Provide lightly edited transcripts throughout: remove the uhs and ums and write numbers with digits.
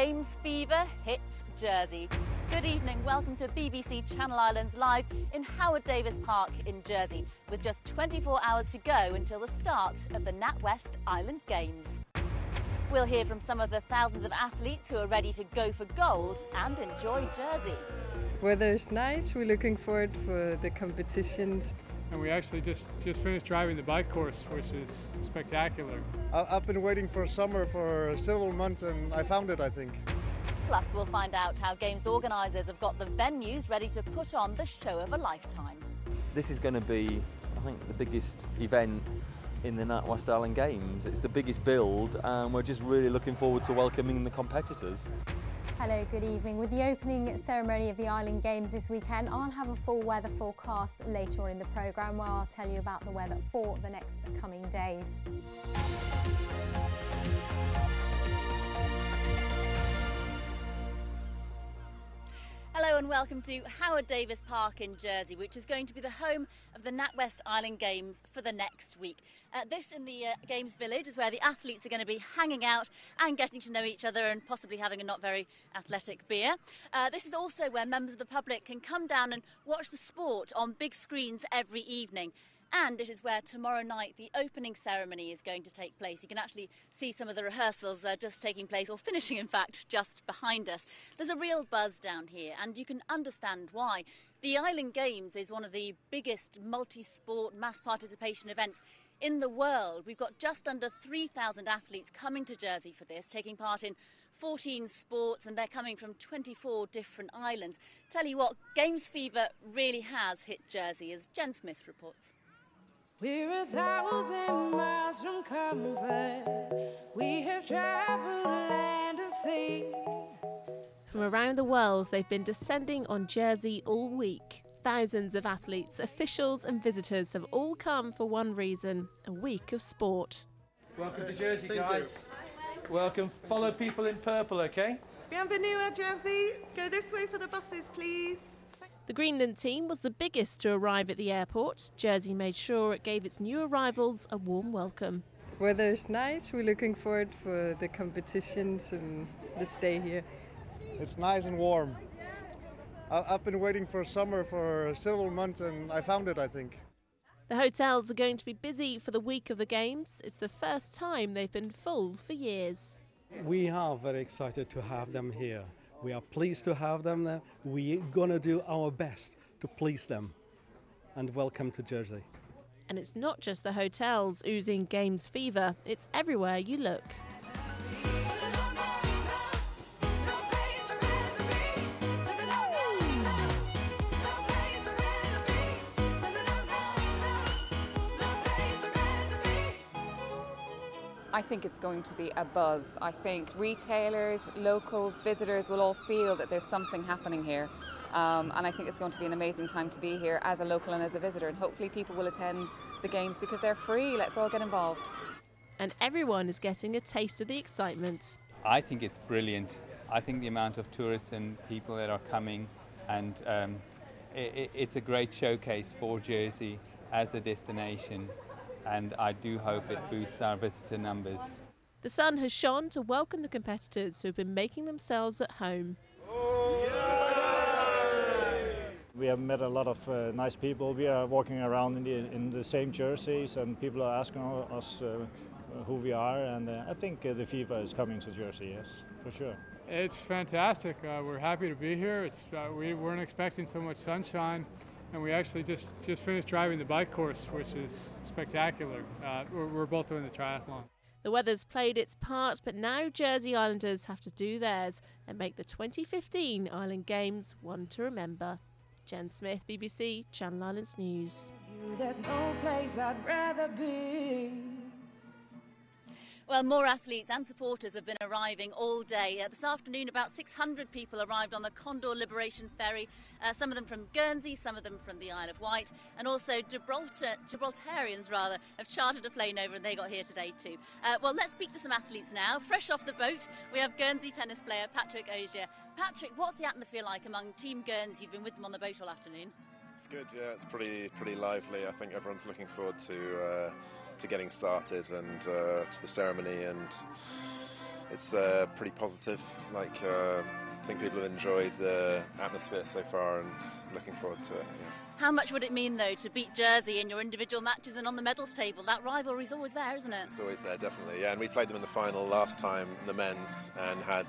Games fever hits Jersey. Good evening, welcome to BBC Channel Islands Live in Howard Davis Park in Jersey, with just 24 hours to go until the start of the NatWest Island Games. We'll hear from some of the thousands of athletes who are ready to go for gold and enjoy Jersey. Weather's nice, we're looking forward for the competitions. And we actually just finished driving the bike course, which is spectacular. I've been waiting for summer for several months and I found it, I think. Plus, we'll find out how Games organisers have got the venues ready to put on the show of a lifetime. This is going to be, I think, the biggest event in the NatWest Island Games. It's the biggest build and we're just really looking forward to welcoming the competitors. Hello, good evening. With the opening ceremony of the Island Games this weekend, I'll have a full weather forecast later on in the programme where I'll tell you about the weather for the next coming days. Hello and welcome to Howard Davis Park in Jersey, which is going to be the home of the NatWest Island Games for the next week. This in the Games Village is where the athletes are going to be hanging out and getting to know each other and possibly having a not very athletic beer. This is also where members of the public can come down and watch the sport on big screens every evening. And it is where tomorrow night the opening ceremony is going to take place. You can actually see some of the rehearsals just taking place, or finishing in fact, just behind us. There's a real buzz down here and you can understand why. The Island Games is one of the biggest multi-sport mass participation events in the world. We've got just under 3,000 athletes coming to Jersey for this, taking part in 14 sports, and they're coming from 24 different islands. Tell you what, Games fever really has hit Jersey, as Jen Smith reports. We're 1,000 miles from comfort. We have traveled land and sea. From around the world, they've been descending on Jersey all week. Thousands of athletes, officials and visitors have all come for one reason: a week of sport. Welcome to Jersey, guys. Welcome. Follow people in purple, okay? Bienvenue à Jersey. Go this way for the buses, please. The Greenland team was the biggest to arrive at the airport. Jersey made sure it gave its new arrivals a warm welcome. Weather's nice, we're looking forward for the competitions and the stay here. It's nice and warm. I've been waiting for summer for several months and I found it, I think. The hotels are going to be busy for the week of the Games. It's the first time they've been full for years. We are very excited to have them here. We are pleased to have them there. We're going to do our best to please them. And welcome to Jersey. And it's not just the hotels oozing Games fever, it's everywhere you look. I think it's going to be a buzz. I think retailers, locals, visitors will all feel that there's something happening here. And I think it's going to be an amazing time to be here as a local and as a visitor. And hopefully people will attend the Games because they're free. Let's all get involved. And everyone is getting a taste of the excitement. I think it's brilliant. I think the amount of tourists and people that are coming, and it's a great showcase for Jersey as a destination. And I do hope it boosts our visitor numbers. The sun has shone to welcome the competitors who have been making themselves at home. We have met a lot of nice people. We are walking around in the same jerseys and people are asking us who we are, and I think the FIFA is coming to Jersey, yes, for sure. It's fantastic. We're happy to be here. We weren't expecting so much sunshine. And we actually just finished driving the bike course, which is spectacular. We're both doing the triathlon. The weather's played its part, but now Jersey Islanders have to do theirs and make the 2015 Island Games one to remember. Jen Smith, BBC Channel Islands News. There's no place I'd rather be. Well, more athletes and supporters have been arriving all day. This afternoon, about 600 people arrived on the Condor Liberation Ferry, some of them from Guernsey, some of them from the Isle of Wight, and also Gibraltarians have chartered a plane over and they got here today too. Well, let's speak to some athletes now. Fresh off the boat, we have Guernsey tennis player Patrick Augier. Patrick, what's the atmosphere like among Team Guernsey? You've been with them on the boat all afternoon. It's good, yeah, it's pretty lively. I think everyone's looking forward to getting started and to the ceremony, and it's pretty positive. Like I think people have enjoyed the atmosphere so far and looking forward to it. Yeah. How much would it mean, though, to beat Jersey in your individual matches and on the medals table? That rivalry's always there, isn't it? It's always there, definitely. Yeah, and we played them in the final last time, the men's, and had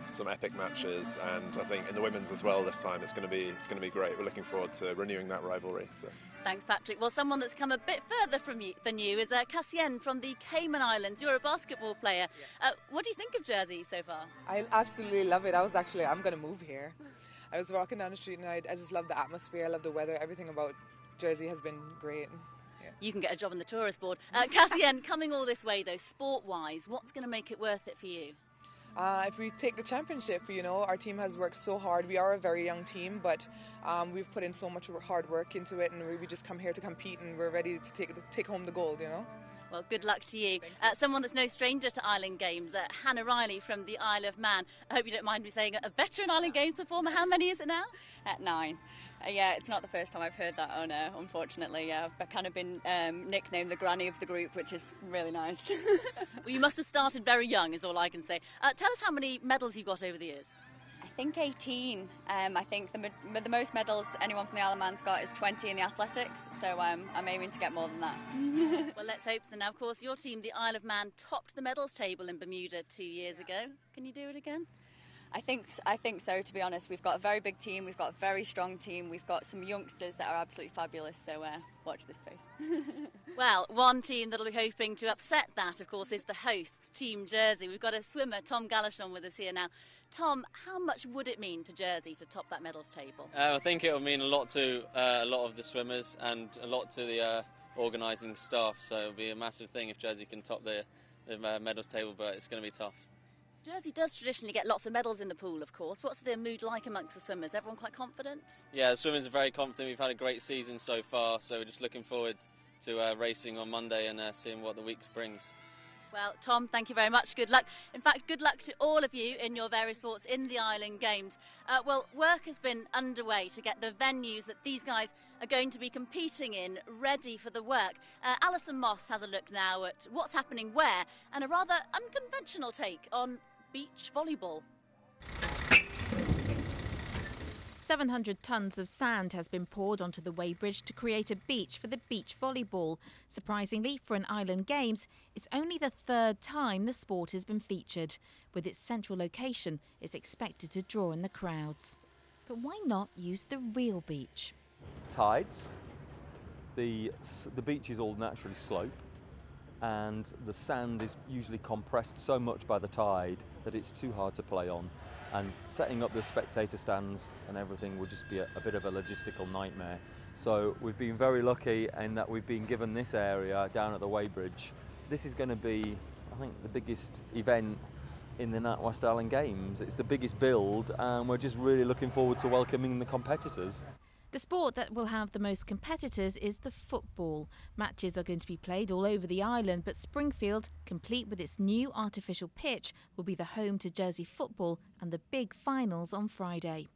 some epic matches. And I think in the women's as well this time, it's going to be great. We're looking forward to renewing that rivalry. So. Thanks, Patrick. Well, someone that's come a bit further than you is Cassienne from the Cayman Islands. You're a basketball player. What do you think of Jersey so far? I absolutely love it. I'm going to move here. I was walking down the street and I just love the atmosphere, I love the weather, everything about Jersey has been great. Yeah. You can get a job on the tourist board. Cassienne, coming all this way though, sport-wise, what's going to make it worth it for you? If we take the championship, our team has worked so hard. We are a very young team, but we've put in so much hard work into it, and we just come here to compete, and we're ready to take home the gold, Well, good luck to you. Someone that's no stranger to Island Games, Hannah Riley from the Isle of Man. I hope you don't mind me saying a veteran Island Games performer. How many is it now? At 9. Yeah, it's not the first time I've heard that on air, unfortunately. Yeah, I've kind of been nicknamed the granny of the group, which is really nice. Well, you must have started very young, is all I can say. Tell us how many medals you've got over the years. I think 18. I think the most medals anyone from the Isle of Man's got is 20 in the athletics, so I'm aiming to get more than that. Well, let's hope so. Now, of course, your team, the Isle of Man, topped the medals table in Bermuda 2 years ago. Can you do it again? I think so, to be honest. We've got a very big team, we've got a very strong team, we've got some youngsters that are absolutely fabulous, so watch this space. Well, one team that'll be hoping to upset that, of course, is the hosts, Team Jersey. We've got a swimmer, Tom Gallishon, with us here now. Tom, how much would it mean to Jersey to top that medals table? I think it will mean a lot to a lot of the swimmers and a lot to the organising staff, so it'll be a massive thing if Jersey can top the medals table, but it's going to be tough. Jersey does traditionally get lots of medals in the pool, of course. What's the mood like amongst the swimmers? Everyone quite confident? Yeah, the swimmers are very confident. We've had a great season so far, so we're just looking forward to racing on Monday and seeing what the week brings. Well, Tom, thank you very much. Good luck. In fact, good luck to all of you in your various sports in the Island Games. Well, work has been underway to get the venues that these guys are going to be competing in ready for the work. Alison Moss has a look now at what's happening where and a rather unconventional take on beach volleyball. 700 tonnes of sand has been poured onto the weighbridge to create a beach for the beach volleyball. Surprisingly, for an Island Games, it's only the third time the sport has been featured. With its central location, it's expected to draw in the crowds. But why not use the real beach? Tides. The beach is all naturally slope, and the sand is usually compressed so much by the tide that it's too hard to play on. And setting up the spectator stands and everything would just be a bit of a logistical nightmare. So we've been very lucky in that we've been given this area down at the weighbridge. This is going to be, I think, the biggest event in the NatWest Island Games. It's the biggest build, and we're just really looking forward to welcoming the competitors. The sport that will have the most competitors is the football. Matches are going to be played all over the island, but Springfield, complete with its new artificial pitch, will be the home to Jersey football and the big finals on Friday.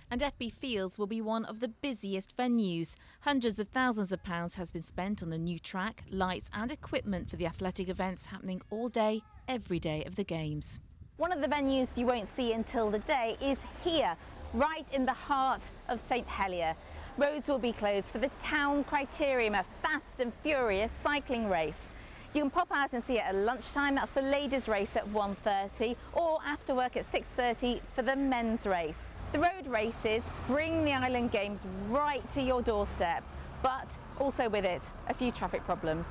And FB Fields will be one of the busiest venues. Hundreds of thousands of pounds has been spent on a new track, lights and equipment for the athletic events happening all day, every day of the Games. One of the venues you won't see until the day is here, right in the heart of St Helier. Roads will be closed for the Town Criterium, a fast and furious cycling race. You can pop out and see it at lunchtime, that's the ladies' race at 1:30, or after work at 6:30 for the men's race. The road races bring the Island Games right to your doorstep, but also with it, a few traffic problems.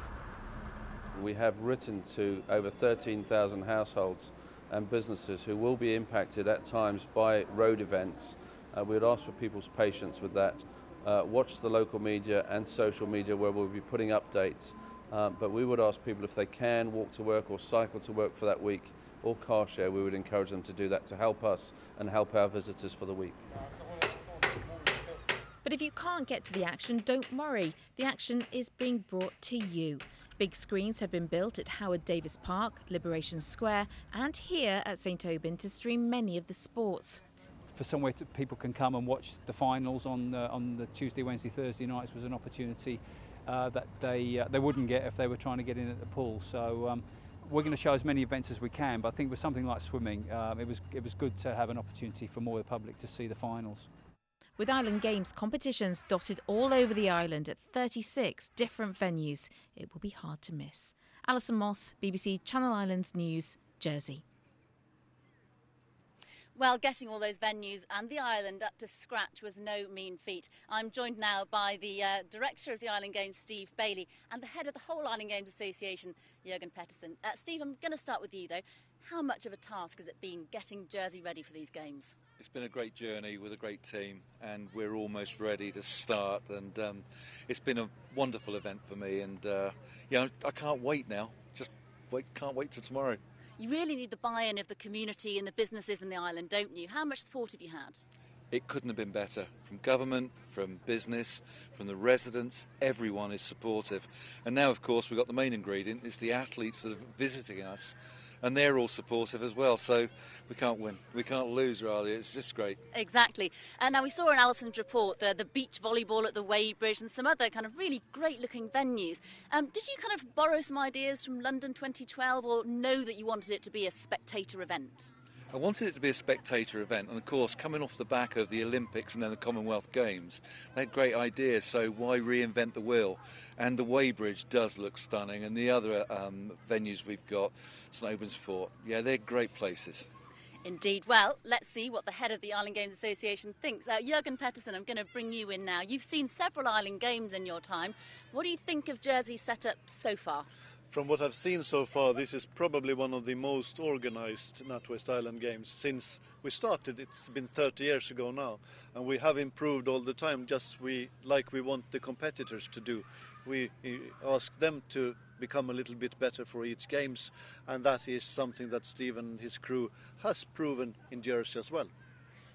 We have written to over 13,000 households and businesses who will be impacted at times by road events. We would ask for people's patience with that. Watch the local media and social media where we'll be putting updates. But we would ask people if they can walk to work or cycle to work for that week or car share, we would encourage them to do that to help us and help our visitors for the week. But if you can't get to the action, don't worry. The action is being brought to you. Big screens have been built at Howard Davis Park, Liberation Square and here at St Aubin to stream many of the sports. For somewhere people can come and watch the finals on the Tuesday, Wednesday, Thursday nights was an opportunity that they wouldn't get if they were trying to get in at the pool. So we're going to show as many events as we can, but I think with something like swimming, it was good to have an opportunity for more of the public to see the finals. With Island Games competitions dotted all over the island at 36 different venues, it will be hard to miss. Alison Moss, BBC Channel Islands News, Jersey. Well, getting all those venues and the island up to scratch was no mean feat. I'm joined now by the director of the Island Games, Steve Bailey, and the head of the whole Island Games Association, Jürgen Pettersson. Steve, I'm going to start with you, though. How much of a task has it been getting Jersey ready for these games? It's been a great journey with a great team, and we're almost ready to start. And it's been a wonderful event for me, and I can't wait now. Can't wait till tomorrow. You really need the buy-in of the community and the businesses in the island, don't you? How much support have you had? It couldn't have been better. From government, from business, from the residents, everyone is supportive. And now, of course, we've got the main ingredient, it's the athletes that are visiting us, and they're all supportive as well. So we can't win. We can't lose, rather. It's just great. Exactly. And now we saw in Alison's report the beach volleyball at the Weybridge and some other kind of really great-looking venues. Did you kind of borrow some ideas from London 2012 or know that you wanted it to be a spectator event? I wanted it to be a spectator event, and of course, coming off the back of the Olympics and then the Commonwealth Games, they had great ideas, so why reinvent the wheel? And the Weybridge does look stunning, and the other venues we've got, St Albans Fort, yeah, they're great places. Indeed. Well, let's see what the head of the Island Games Association thinks. Jürgen Pettersson, I'm going to bring you in now. You've seen several Island Games in your time. What do you think of Jersey's setup so far? From what I've seen so far, this is probably one of the most organised NatWest Island Games since we started. It's been 30 years ago now, and we have improved all the time, just like we want the competitors to do. We ask them to become a little bit better for each games, and that is something that Steve and his crew has proven in Jersey as well.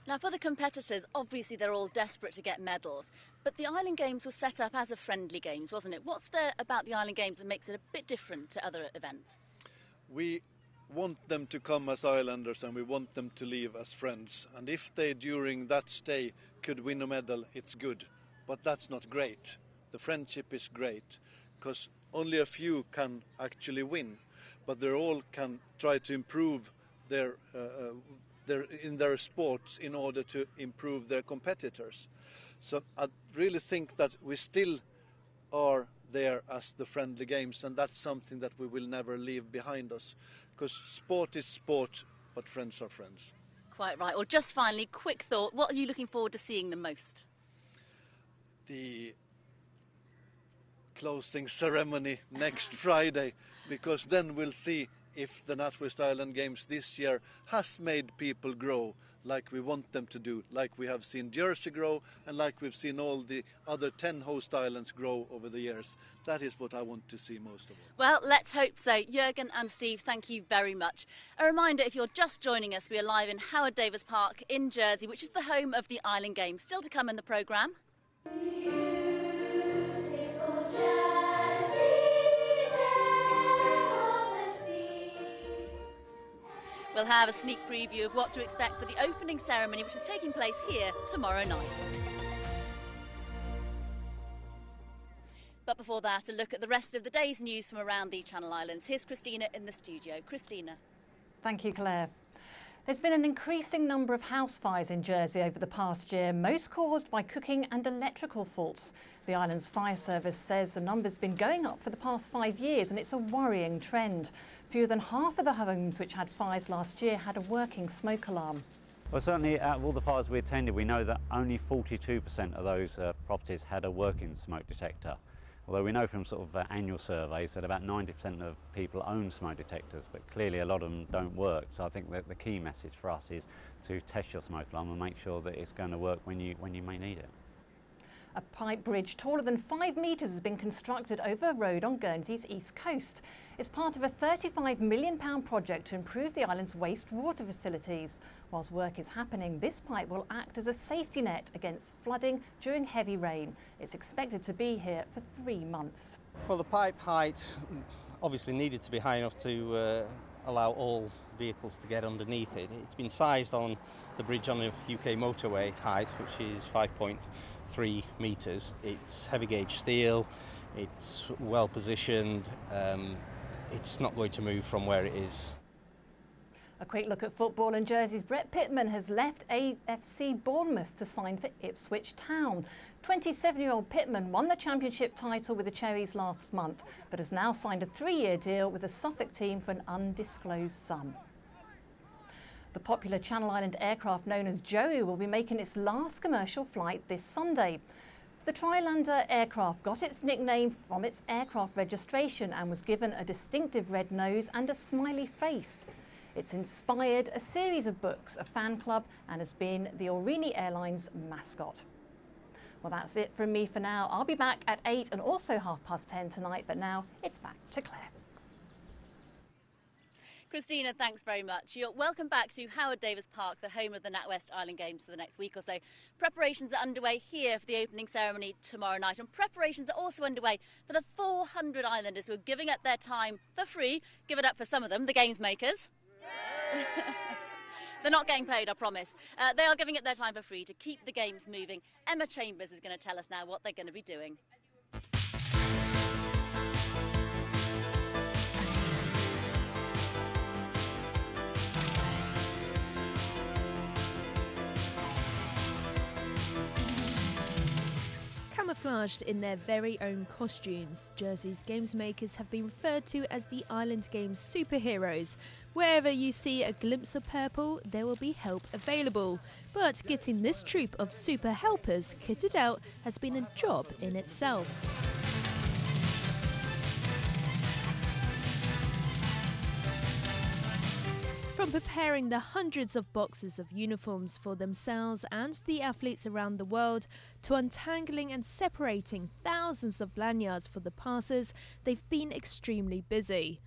Now, for the competitors, obviously they're all desperate to get medals, but the Island Games was set up as a friendly games, wasn't it? What's there about the Island Games that makes it a bit different to other events? We want them to come as islanders and we want them to leave as friends. And if they, during that stay, could win a medal, it's good. But that's not great. The friendship is great, because only a few can actually win, but they all can try to improve in their sports in order to improve their competitors. So I really think that we still are there as the friendly games, and that's something that we will never leave behind us, because sport is sport, but friends are friends. Quite right. Well, just finally, quick thought, what are you looking forward to seeing the most? The closing ceremony next Friday, because then we'll see if the NatWest Island Games this year has made people grow like we want them to do, like we have seen Jersey grow and like we've seen all the other 10 host islands grow over the years. That is what I want to see most of all. Well, let's hope so. Jürgen and Steve, thank you very much. A reminder, if you're just joining us, we are live in Howard Davis Park in Jersey, which is the home of the Island Games. Still to come in the programme. We'll have a sneak preview of what to expect for the opening ceremony, which is taking place here tomorrow night. But before that, a look at the rest of the day's news from around the Channel Islands. Here's Christina in the studio. Christina. Thank you, Claire. There's been an increasing number of house fires in Jersey over the past year, most caused by cooking and electrical faults. The island's fire service says the number's been going up for the past 5 years, and it's a worrying trend. Fewer than half of the homes which had fires last year had a working smoke alarm. Well, certainly out of all the fires we attended, we know that only 42% of those properties had a working smoke detector. Although we know from sort of annual surveys that about 90% of people own smoke detectors, but clearly a lot of them don't work. So I think that the key message for us is to test your smoke alarm and make sure that it's going to work when you may need it. A pipe bridge taller than 5 metres has been constructed over a road on Guernsey's east coast. It's part of a £35 million project to improve the island's wastewater facilities. Whilst work is happening, this pipe will act as a safety net against flooding during heavy rain. It's expected to be here for 3 months. Well, the pipe height obviously needed to be high enough to allow all vehicles to get underneath it. It's been sized on the bridge on the UK motorway height, which is 5.3 metres. It's heavy gauge steel, it's well positioned, it's not going to move from where it is. A quick look at football, and Jersey's Brett Pitman has left AFC Bournemouth to sign for Ipswich Town. 27-year-old Pitman won the championship title with the Cherries last month, but has now signed a 3-year deal with the Suffolk team for an undisclosed sum. The popular Channel Island aircraft known as Joey will be making its last commercial flight this Sunday. The Trilander aircraft got its nickname from its aircraft registration and was given a distinctive red nose and a smiley face. It's inspired a series of books, a fan club, and has been the Aurigny Airlines mascot. Well, that's it from me for now. I'll be back at 8 and also 10:30 tonight, but now it's back to Claire. Christina, thanks very much. You're welcome back to Howard Davis Park, the home of the NatWest Island Games for the next week or so. Preparations are underway here for the opening ceremony tomorrow night, and preparations are also underway for the 400 islanders who are giving up their time for free. Give it up for some of them, the games makers. They're not getting paid, I promise. They are giving it their time for free to keep the games moving. Emma Chambers is going to tell us now what they're going to be doing. Camouflaged in their very own costumes, Jersey's games makers have been referred to as the Island Games superheroes. Wherever you see a glimpse of purple, there will be help available. But getting this troupe of super helpers kitted out has been a job in itself. From preparing the hundreds of boxes of uniforms for themselves and the athletes around the world, to untangling and separating thousands of lanyards for the passers, they've been extremely busy.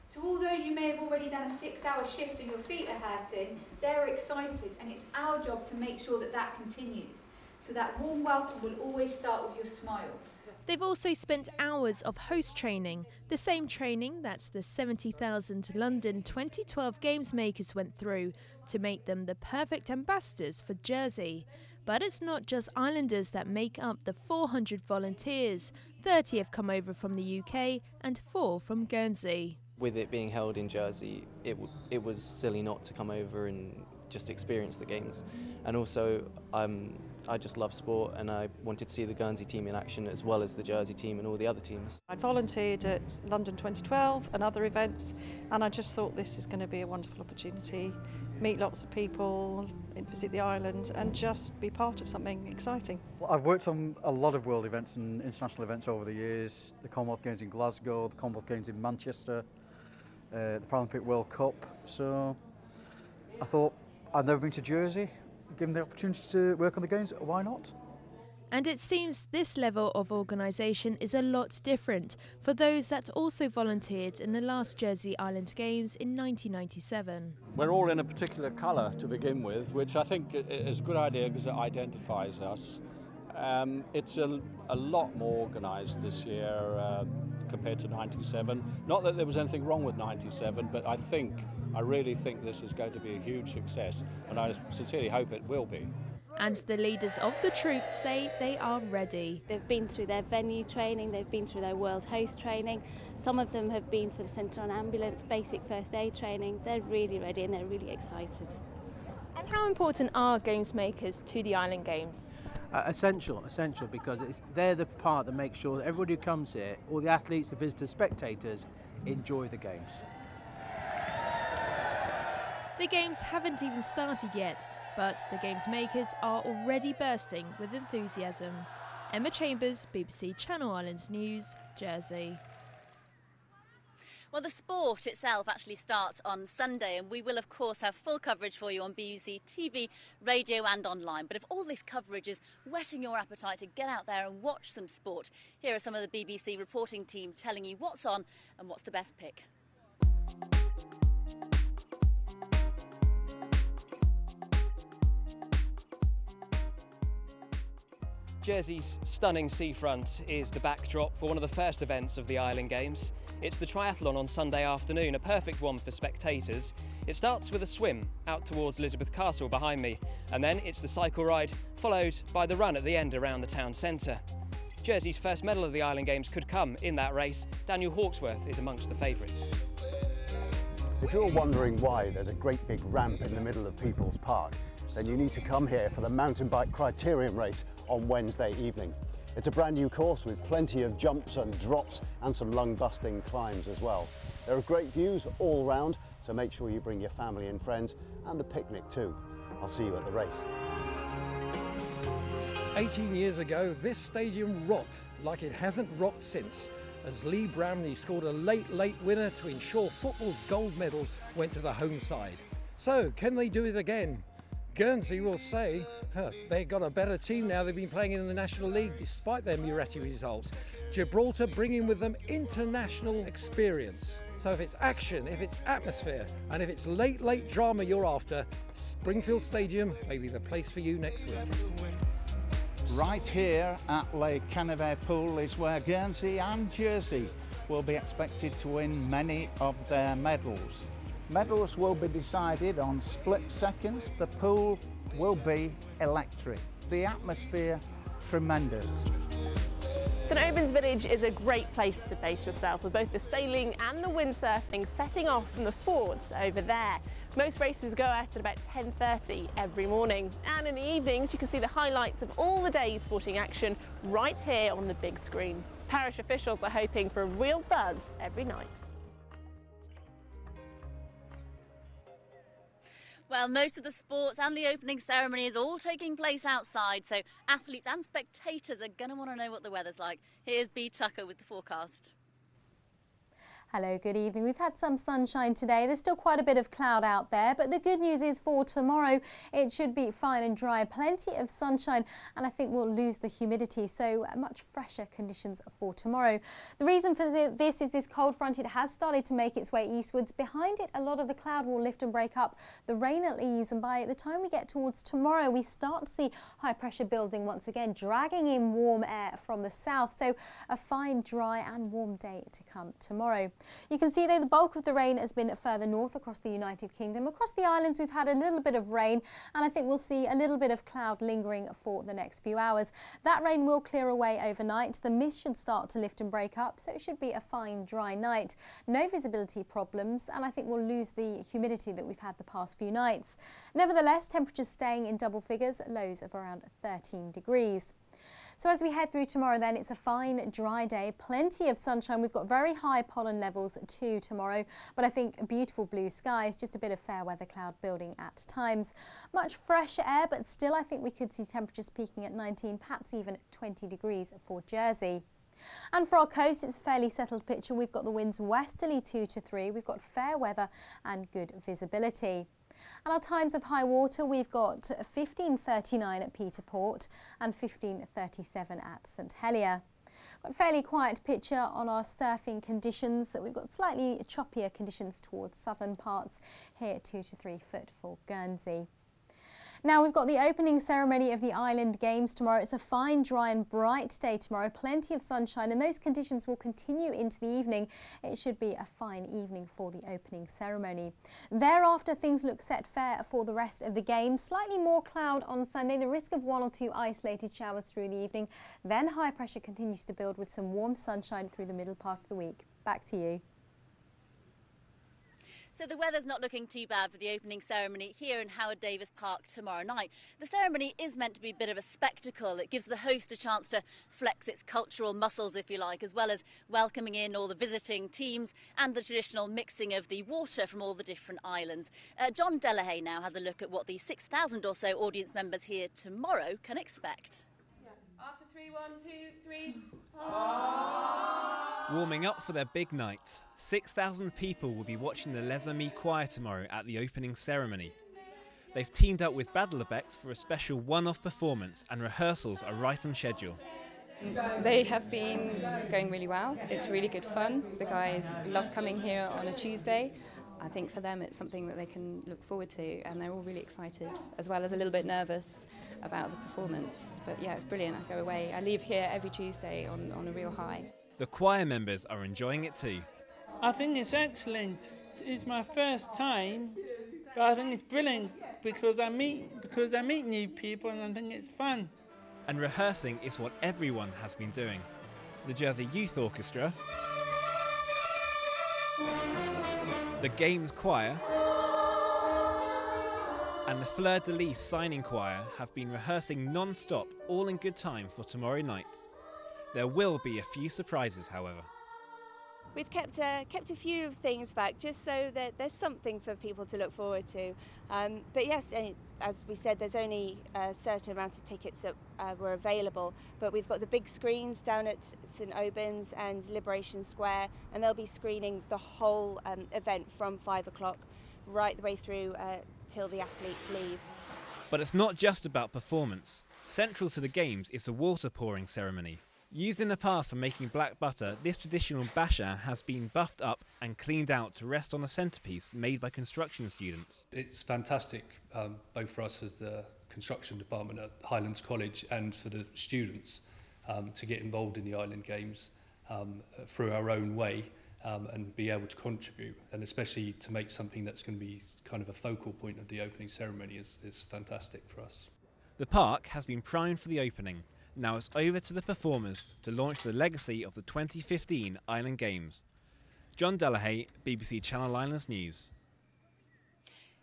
So although you may have already done a 6-hour shift and your feet are hurting, they're excited, and it's our job to make sure that that continues. So that warm welcome will always start with your smile. They've also spent hours of host training, the same training that the 70,000 London 2012 Games makers went through to make them the perfect ambassadors for Jersey. But it's not just Islanders that make up the 400 volunteers. 30 have come over from the UK and 4 from Guernsey. With it being held in Jersey, it was silly not to come over and just experience the games. And also, I just love sport, and I wanted to see the Guernsey team in action as well as the Jersey team and all the other teams. I volunteered at London 2012 and other events, and I just thought this is going to be a wonderful opportunity, meet lots of people, visit the island and just be part of something exciting. Well, I've worked on a lot of world events and international events over the years, the Commonwealth Games in Glasgow, the Commonwealth Games in Manchester, the Paralympic World Cup, so I thought I'd never been to Jersey. Given the opportunity to work on the games, why not? And it seems this level of organisation is a lot different for those that also volunteered in the last Jersey Island Games in 1997. We're all in a particular colour to begin with, which I think is a good idea because it identifies us. It's a lot more organised this year compared to 97. Not that there was anything wrong with 97, but I really think this is going to be a huge success, and I sincerely hope it will be. And the leaders of the troop say they are ready. They've been through their venue training, they've been through their world host training. Some of them have been for the Centre on Ambulance basic first aid training. They're really ready and they're really excited. And how important are games makers to the Island Games? Essential, because they're the part that makes sure that everybody who comes here, all the athletes, the visitors, spectators, enjoy the games. The games haven't even started yet, but the games makers are already bursting with enthusiasm. Emma Chambers, BBC Channel Islands News, Jersey. Well, the sport itself actually starts on Sunday, and we will, of course, have full coverage for you on BBC TV, radio and online. But if all this coverage is whetting your appetite to get out there and watch some sport, here are some of the BBC reporting team telling you what's on and what's the best pick. Jersey's stunning seafront is the backdrop for one of the first events of the Island Games. It's the triathlon on Sunday afternoon, a perfect one for spectators. It starts with a swim out towards Elizabeth Castle behind me, and then it's the cycle ride, followed by the run at the end around the town centre. Jersey's first medal of the Island Games could come in that race. Daniel Hawksworth is amongst the favourites. If you're wondering why there's a great big ramp in the middle of People's Park, then you need to come here for the mountain bike criterium race on Wednesday evening. It's a brand new course with plenty of jumps and drops and some lung-busting climbs as well. There are great views all round, so make sure you bring your family and friends and the picnic too. I'll see you at the race. 18 years ago, this stadium rocked like it hasn't rocked since, as Lee Bramley scored a late winner to ensure football's gold medal went to the home side. So, can they do it again? Guernsey will say they've got a better team now. They've been playing in the National League despite their Muretti results. Gibraltar bringing with them international experience. So if it's action, if it's atmosphere, and if it's late drama you're after, Springfield Stadium may be the place for you next week. Right here at Lake Canaveral Pool is where Guernsey and Jersey will be expected to win many of their medals. Medals will be decided on split seconds. The pool will be electric. The atmosphere, tremendous. St Albans Village is a great place to base yourself with both the sailing and the windsurfing setting off from the forts over there. Most races go out at about 10:30 every morning, and in the evenings you can see the highlights of all the day's sporting action right here on the big screen. Parish officials are hoping for a real buzz every night. Well, most of the sports and the opening ceremony is all taking place outside, so athletes and spectators are going to want to know what the weather's like. Here's Bea Tucker with the forecast. Hello, good evening. We've had some sunshine today. There's still quite a bit of cloud out there, but the good news is for tomorrow, it should be fine and dry. Plenty of sunshine, and I think we'll lose the humidity, so much fresher conditions for tomorrow. The reason for this is this cold front. It has started to make its way eastwards. Behind it, a lot of the cloud will lift and break up. The rain will ease, and by the time we get towards tomorrow, we start to see high pressure building once again, dragging in warm air from the south. So a fine, dry and warm day to come tomorrow. You can see though the bulk of the rain has been further north across the United Kingdom. Across the islands we've had a little bit of rain, and I think we'll see a little bit of cloud lingering for the next few hours. That rain will clear away overnight. The mist should start to lift and break up, so it should be a fine dry night. No visibility problems, and I think we'll lose the humidity that we've had the past few nights. Nevertheless, temperatures staying in double figures, lows of around 13 degrees. So as we head through tomorrow then, it's a fine dry day, plenty of sunshine. We've got very high pollen levels too tomorrow, but I think beautiful blue skies, just a bit of fair weather cloud building at times. Much fresher air, but still I think we could see temperatures peaking at 19, perhaps even 20 degrees for Jersey. And for our coast, it's a fairly settled picture. We've got the winds westerly 2 to 3. We've got fair weather and good visibility. And our times of high water, we've got 15:39 at Peterport and 15:37 at St Helier. Got a fairly quiet picture on our surfing conditions. We've got slightly choppier conditions towards southern parts, here 2 to 3 foot for Guernsey. Now we've got the opening ceremony of the Island Games tomorrow. It's a fine, dry and bright day tomorrow, plenty of sunshine, and those conditions will continue into the evening. It should be a fine evening for the opening ceremony. Thereafter, things look set fair for the rest of the games. Slightly more cloud on Sunday, the risk of 1 or 2 isolated showers through the evening. Then high pressure continues to build with some warm sunshine through the middle part of the week. Back to you. So the weather's not looking too bad for the opening ceremony here in Howard Davis Park tomorrow night. The ceremony is meant to be a bit of a spectacle. It gives the host a chance to flex its cultural muscles, if you like, as well as welcoming in all the visiting teams and the traditional mixing of the water from all the different islands. John Delahaye now has a look at what the 6,000 or so audience members here tomorrow can expect. After 3, 1, 2, 3. Warming up for their big night, 6,000 people will be watching the Les Amis Choir tomorrow at the opening ceremony. They've teamed up with Badlebex for a special one-off performance, and rehearsals are right on schedule. They have been going really well. It's really good fun. The guys love coming here on a Tuesday. I think for them it's something that they can look forward to, and they're all really excited, as well as a little bit nervous about the performance. But yeah, it's brilliant. I go away. I leave here every Tuesday on a real high. The choir members are enjoying it too. I think it's excellent. It's my first time, but I think it's brilliant because I meet new people, and I think it's fun. And rehearsing is what everyone has been doing. The Jersey Youth Orchestra, the Games Choir, and the Fleur de Lis Signing Choir have been rehearsing non-stop, all in good time for tomorrow night. There will be a few surprises, however. We've kept a few things back just so that there's something for people to look forward to. But yes, as we said, there's only a certain amount of tickets that were available. But we've got the big screens down at St Albans and Liberation Square, and they'll be screening the whole event from 5 o'clock right the way through till the athletes leave. But it's not just about performance. Central to the games is the water pouring ceremony. Used in the past for making black butter, this traditional basha has been buffed up and cleaned out to rest on a centrepiece made by construction students. It's fantastic, both for us as the construction department at Highlands College and for the students to get involved in the Island Games through our own way and be able to contribute, and especially to make something that's going to be kind of a focal point of the opening ceremony is fantastic for us. The park has been primed for the opening. Now it's over to the performers to launch the legacy of the 2015 Island Games. John Delahaye, BBC Channel Islands News.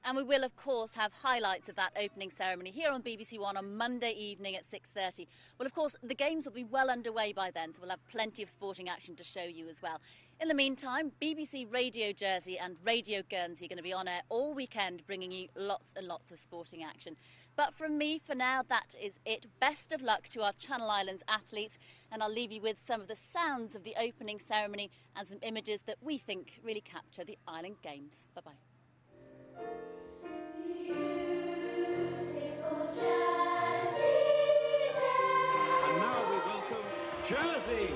And we will, of course, have highlights of that opening ceremony here on BBC One on Monday evening at 6:30. Well, of course, the games will be well underway by then, so we'll have plenty of sporting action to show you as well. In the meantime, BBC Radio Jersey and Radio Guernsey are going to be on air all weekend, bringing you lots and lots of sporting action. But from me, for now, that is it. Best of luck to our Channel Islands athletes, and I'll leave you with some of the sounds of the opening ceremony and some images that we think really capture the Island Games. Bye-bye. And now we welcome Jersey.